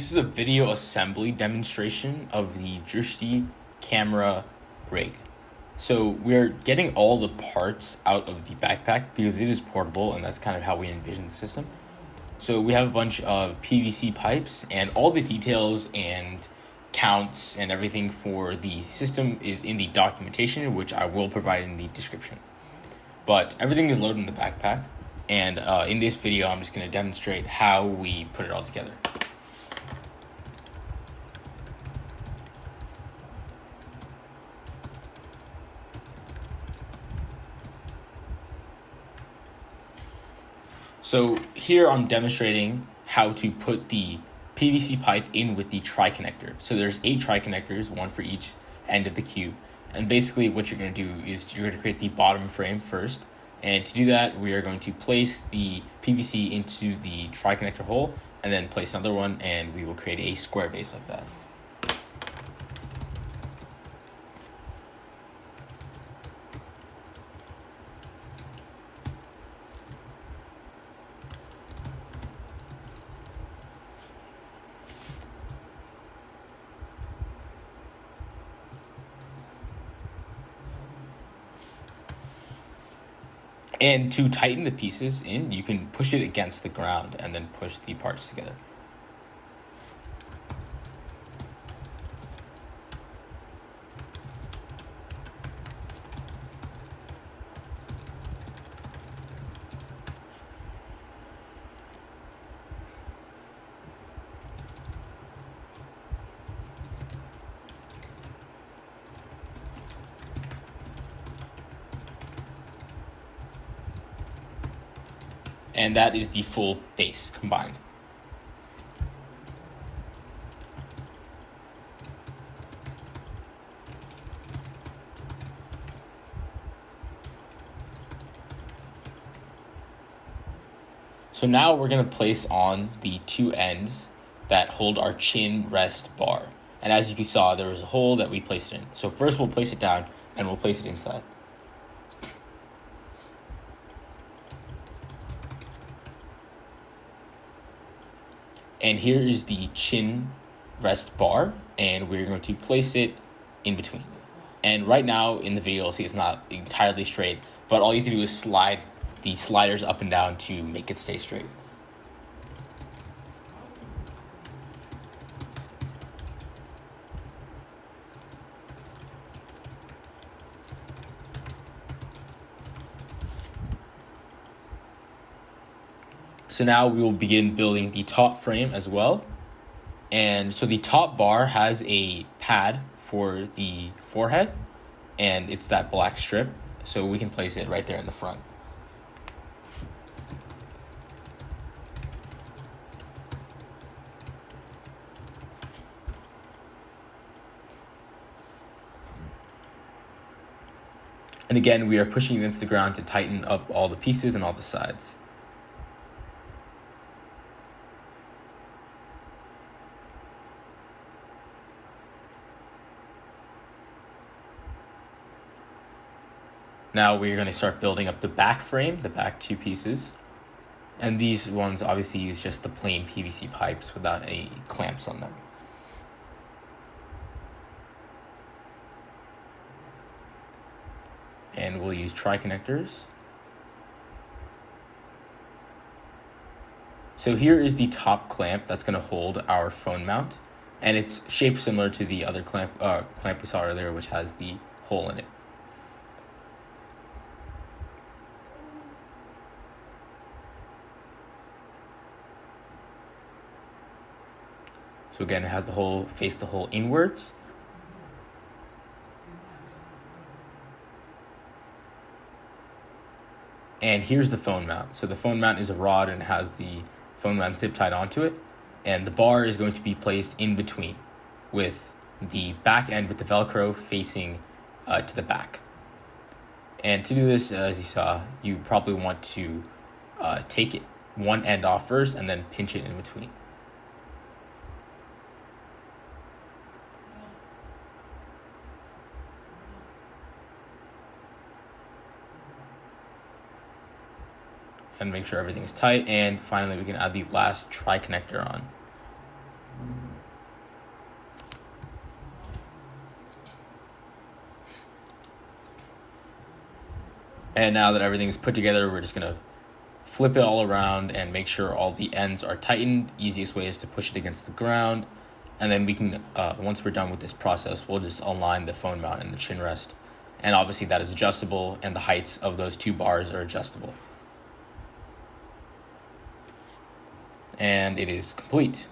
This is a video assembly demonstration of the Drishti camera rig. So we're getting all the parts out of the backpack because it is portable, and that's kind of how we envision the system. So we have a bunch of PVC pipes, and all the details and counts and everything for the system is in the documentation, which I will provide in the description. But everything is loaded in the backpack, and in this video I'm just going to demonstrate how we put it all together. So here I'm demonstrating how to put the PVC pipe in with the tri-connector. So there's 8 tri-connectors, one for each end of the cube. And basically what you're going to do is you're going to create the bottom frame first. And to do that, we are going to place the PVC into the tri-connector hole and then place another one, and we will create a square base like that. And to tighten the pieces in, you can push it against the ground and then push the parts together. And that is the full base combined. So now we're going to place on the 2 ends that hold our chin rest bar. And as you saw, there was a hole that we placed it in. So first we'll place it down and we'll place it inside. And here is the chin rest bar, and we're going to place it in between. And right now in the video, you'll see it's not entirely straight, but all you have to do is slide the sliders up and down to make it stay straight. So now we will begin building the top frame as well. And so the top bar has a pad for the forehead, and it's that black strip. So we can place it right there in the front. And again, we are pushing against the ground to tighten up all the pieces and all the sides. Now we're going to start building up the back frame, the back 2 pieces. And these ones obviously use just the plain PVC pipes without any clamps on them. And we'll use tri-connectors. So here is the top clamp that's going to hold our phone mount. And it's shaped similar to the other clamp we saw earlier, which has the hole in it. So again, it has the hole, face the hole inwards. And here's the phone mount. So the phone mount is a rod and it has the phone mount zip tied onto it. And the bar is going to be placed in between with the back end with the Velcro facing to the back. And to do this, as you saw, you probably want to take one end off first and then pinch it in between. And make sure everything is tight, and finally we can add the last tri-connector on. And now that everything's put together, we're just going to flip it all around and make sure all the ends are tightened. Easiest way is to push it against the ground. And then we can, once we're done with this process, we'll just align the phone mount and the chin rest. And obviously that is adjustable, and the heights of those two bars are adjustable. And it is complete.